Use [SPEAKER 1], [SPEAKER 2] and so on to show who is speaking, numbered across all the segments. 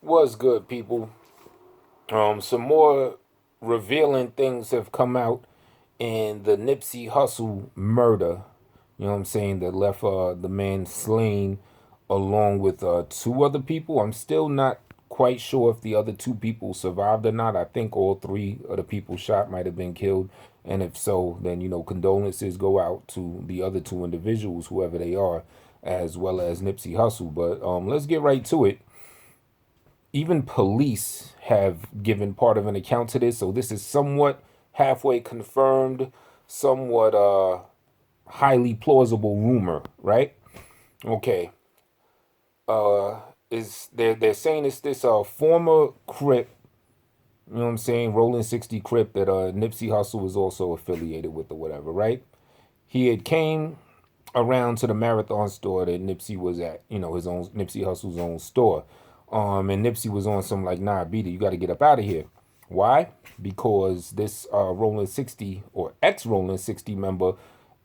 [SPEAKER 1] What's good, people? Some more revealing things have come out in the Nipsey Hussle murder. You know what I'm saying? That left the man slain along with two other people. I'm still not quite sure if the other two people survived or not. I think all three of the people shot might have been killed. And if so, then, condolences go out to the other two individuals, whoever they are, as well as Nipsey Hussle. But let's get right to it. Even police have given part of an account to this, so this is somewhat halfway confirmed, somewhat highly plausible rumor, right? Okay. Is they're saying it's this former Crip, you know what I'm saying, Rolling 60 Crip that Nipsey Hussle was also affiliated with or whatever, right? He had came around to the marathon store that Nipsey was at, his own Nipsey Hussle's own store. And Nipsey was on some like, nah, beat it, you got to get up out of here. Why? Because this Rolling 60 or ex Rolling 60 member,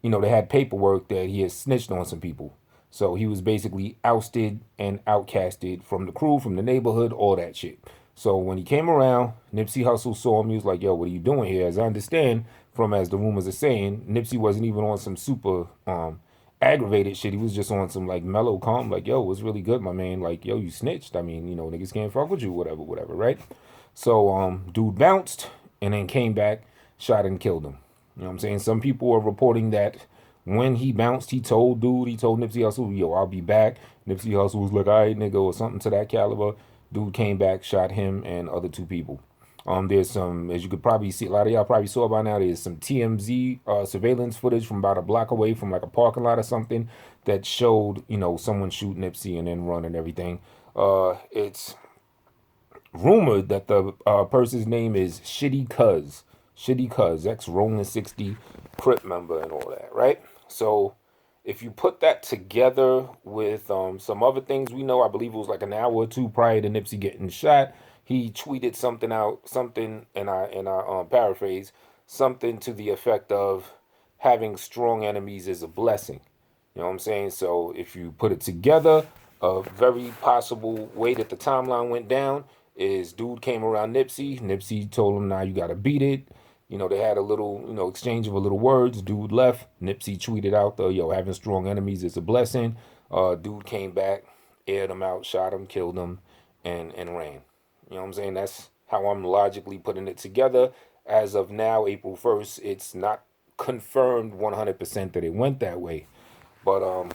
[SPEAKER 1] they had paperwork that he had snitched on some people. So he was basically ousted and outcasted from the crew, from the neighborhood, all that shit. So when he came around, Nipsey Hussle saw him. He was like, yo, what are you doing here? As I understand from as the rumors are saying, Nipsey wasn't even on some super aggravated shit. He was just on some like mellow calm, like, yo, what's really good, my man? Like, yo, you snitched. I mean, niggas can't fuck with you, whatever, whatever, right? So dude bounced and then came back, shot and killed him. You know what I'm saying? Some people are reporting that when he bounced, he told Nipsey Hussle, yo, I'll be back. Nipsey Hussle was like, all right, nigga, or something to that caliber. Dude came back, shot him and other two people. There's some, as you could probably see, a lot of y'all probably saw by now, there's some TMZ surveillance footage from about a block away from like a parking lot or something that showed, someone shoot Nipsey and then run and everything. It's rumored that the person's name is Shitty Cuz, ex Rolling 60 Crip member and all that, right? So if you put that together with some other things we know, I believe it was like an hour or two prior to Nipsey getting shot, he tweeted something out, something, and I paraphrase, something to the effect of having strong enemies is a blessing. You know what I'm saying? So if you put it together, a very possible way that the timeline went down is dude came around Nipsey. Nipsey told him, nah, you got to beat it. They had a little, exchange of a little words. Dude left. Nipsey tweeted out the, yo, having strong enemies is a blessing. Dude came back, aired him out, shot him, killed him, and ran. You know what I'm saying? That's how I'm logically putting it together. As of now, April 1st, it's not confirmed 100% that it went that way. But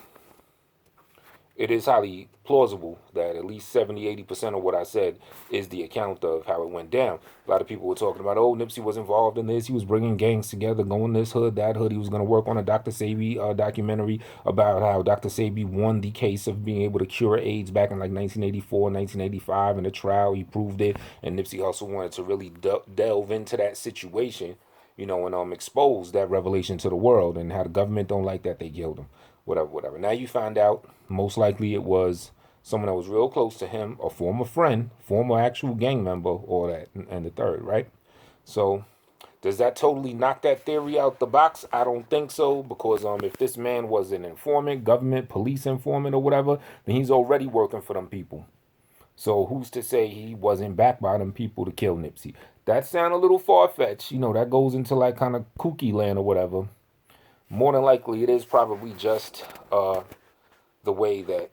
[SPEAKER 1] it is highly plausible that at least 70-80% of what I said is the account of how it went down. A lot of people were talking about, oh, Nipsey was involved in this. He was bringing gangs together, going this hood, that hood. He was going to work on a Dr. Sebi documentary about how Dr. Sebi won the case of being able to cure AIDS back in like 1984, 1985. In the trial, he proved it. And Nipsey Hussle wanted to really delve into that situation, and expose that revelation to the world, and how the government don't like that, they killed him. Whatever, whatever. Now you find out, most likely it was someone that was real close to him, a former friend, former actual gang member, or that, and the third, right? So, does that totally knock that theory out the box? I don't think so, because if this man was an informant, government, police informant, or whatever, then he's already working for them people. So who's to say he wasn't backed by them people to kill Nipsey? That sound a little far fetched. That goes into like kind of kooky land or whatever. More than likely, it is probably just the way that,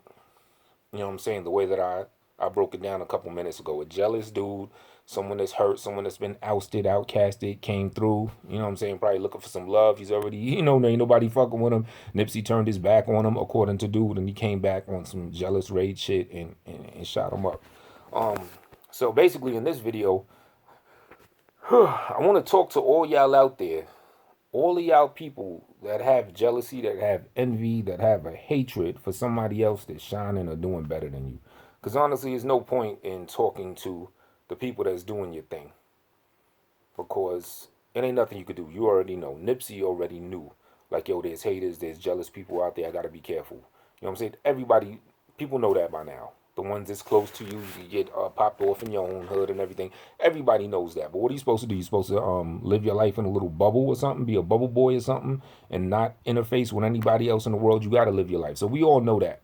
[SPEAKER 1] what I'm saying, the way that I broke it down a couple minutes ago. A jealous dude, someone that's hurt, someone that's been ousted, outcasted, came through, what I'm saying, probably looking for some love. He's already, ain't nobody fucking with him. Nipsey turned his back on him, according to dude, and he came back on some jealous rage shit and shot him up. So basically in this video, I want to talk to all y'all out there, all of y'all people that have jealousy, that have envy, that have a hatred for somebody else that's shining or doing better than you. Because honestly, there's no point in talking to the people that's doing your thing. Because it ain't nothing you could do. You already know. Nipsey already knew. Like, yo, there's haters, there's jealous people out there. I got to be careful. You know what I'm saying? Everybody, people know that by now. The ones that's close to you, you get popped off in your own hood and everything. Everybody knows that. But what are you supposed to do? You're supposed to live your life in a little bubble or something, be a bubble boy or something, and not interface with anybody else in the world. You got to live your life. So we all know that.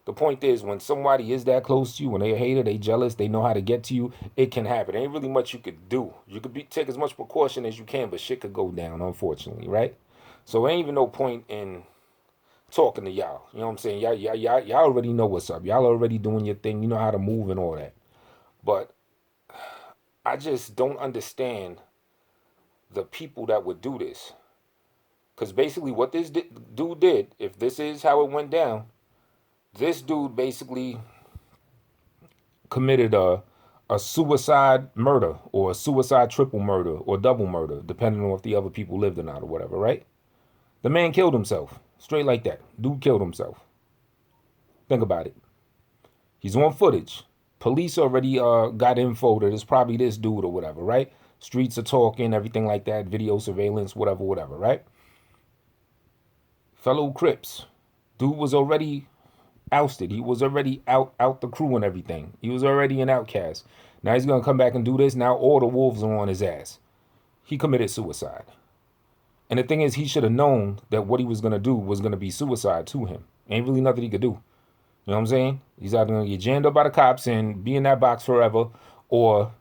[SPEAKER 1] The point is, when somebody is that close to you, when they a hater, they jealous, they know how to get to you, it can happen. Ain't really much you could do. You could take as much precaution as you can, but shit could go down, unfortunately, right? So ain't even no point in talking to y'all. You know what I'm saying? Y'all already know what's up. Y'all already doing your thing. You know how to move and all that. But I just don't understand the people that would do this. Because basically what this dude did, if this is how it went down, this dude basically committed a suicide murder or a suicide triple murder or double murder, depending on if the other people lived or not or whatever, right? The man killed himself. Straight like that. Dude killed himself. Think about it. He's on footage. Police already got info that it's probably this dude or whatever, right? Streets are talking, everything like that, video surveillance, whatever, right? Fellow Crips. Dude was already ousted. He was already out the crew and everything. He was already an outcast. Now he's going to come back and do this. Now all the wolves are on his ass. He committed suicide. And the thing is, he should have known that what he was going to do was going to be suicide to him. Ain't really nothing he could do. You know what I'm saying? He's either going to get jammed up by the cops and be in that box forever, or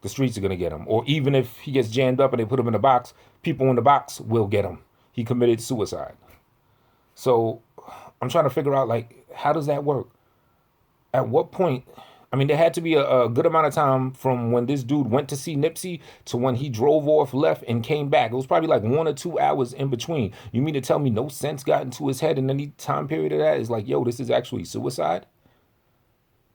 [SPEAKER 1] the streets are going to get him. Or even if he gets jammed up and they put him in the box, people in the box will get him. He committed suicide. So I'm trying to figure out, like, how does that work? At what point? I mean, there had to be a good amount of time from when this dude went to see Nipsey to when he drove off, left, and came back. It was probably like 1 or 2 hours in between. You mean to tell me no sense got into his head in any time period of that? It's like, yo, this is actually suicide?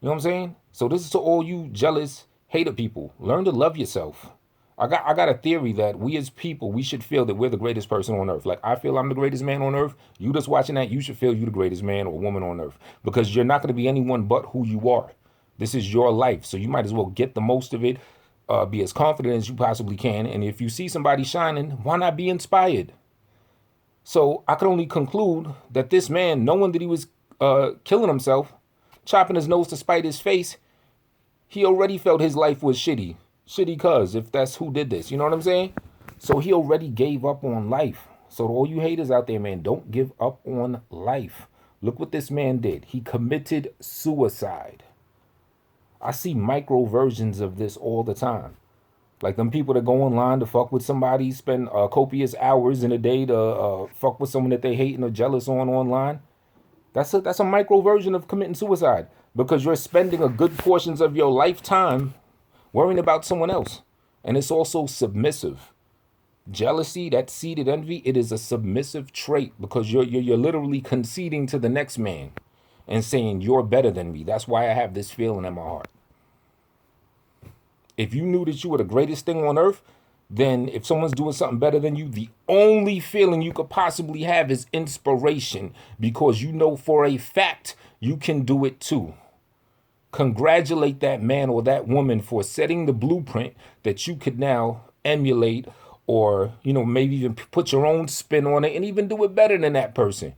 [SPEAKER 1] You know what I'm saying? So this is to all you jealous hater people. Learn to love yourself. I got a theory that we as people, we should feel that we're the greatest person on earth. Like I feel I'm the greatest man on earth. You just watching that, you should feel you the greatest man or woman on earth. Because you're not going to be anyone but who you are. This is your life. So you might as well get the most of it. Be as confident as you possibly can. And if you see somebody shining, why not be inspired? So I can only conclude that this man, knowing that he was killing himself, chopping his nose to spite his face, he already felt his life was shitty. Shitty cuz, if that's who did this. You know what I'm saying? So he already gave up on life. So to all you haters out there, man, don't give up on life. Look what this man did. He committed suicide. I see micro versions of this all the time. Like them people that go online to fuck with somebody, spend copious hours in a day to fuck with someone that they hate and are jealous on online. That's a micro version of committing suicide, because you're spending a good portions of your lifetime worrying about someone else. And it's also submissive. Jealousy, that seated envy, it is a submissive trait, because you're literally conceding to the next man and saying you're better than me. That's why I have this feeling in my heart. If you knew that you were the greatest thing on earth, then if someone's doing something better than you, the only feeling you could possibly have is inspiration, because you know for a fact you can do it too. Congratulate that man or that woman for setting the blueprint that you could now emulate, or, you know, maybe even put your own spin on it and even do it better than that person.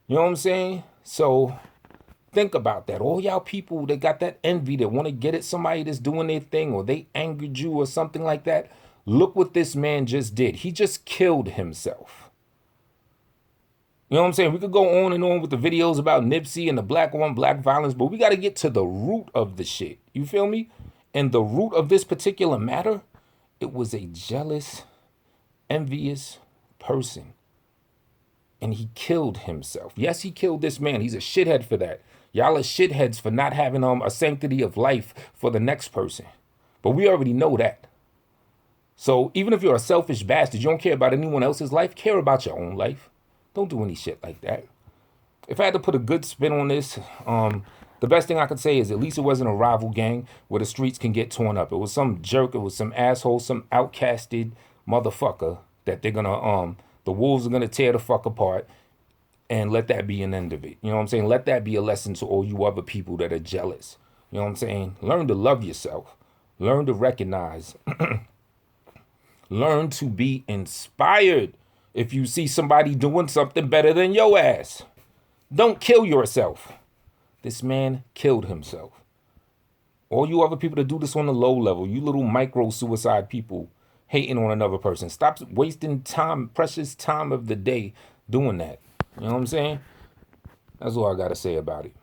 [SPEAKER 1] You know what I'm saying? So think about that. All y'all people that got that envy, that want to get at somebody that's doing their thing, or they angered you or something like that. Look what this man just did. He just killed himself. You know what I'm saying? We could go on and on with the videos about Nipsey and the black on black violence, but we got to get to the root of the shit. You feel me? And the root of this particular matter, it was a jealous, envious person. And he killed himself. Yes, he killed this man. He's a shithead for that. Y'all are shitheads for not having a sanctity of life for the next person. But we already know that. So even if you're a selfish bastard, you don't care about anyone else's life, care about your own life. Don't do any shit like that. If I had to put a good spin on this, the best thing I could say is at least it wasn't a rival gang where the streets can get torn up. It was some jerk, it was some asshole, some outcasted motherfucker that they're gonna, the wolves are gonna tear the fuck apart, and let that be an end of it. You know what I'm saying? Let that be a lesson to all you other people that are jealous. You know what I'm saying? Learn to love yourself. Learn to recognize. Learn to be inspired if you see somebody doing something better than your ass. Don't kill yourself. This man killed himself. All you other people that do this on the low level, you little micro suicide people hating on another person, stop wasting time, precious time of the day doing that. You know what I'm saying? That's all I got to say about it.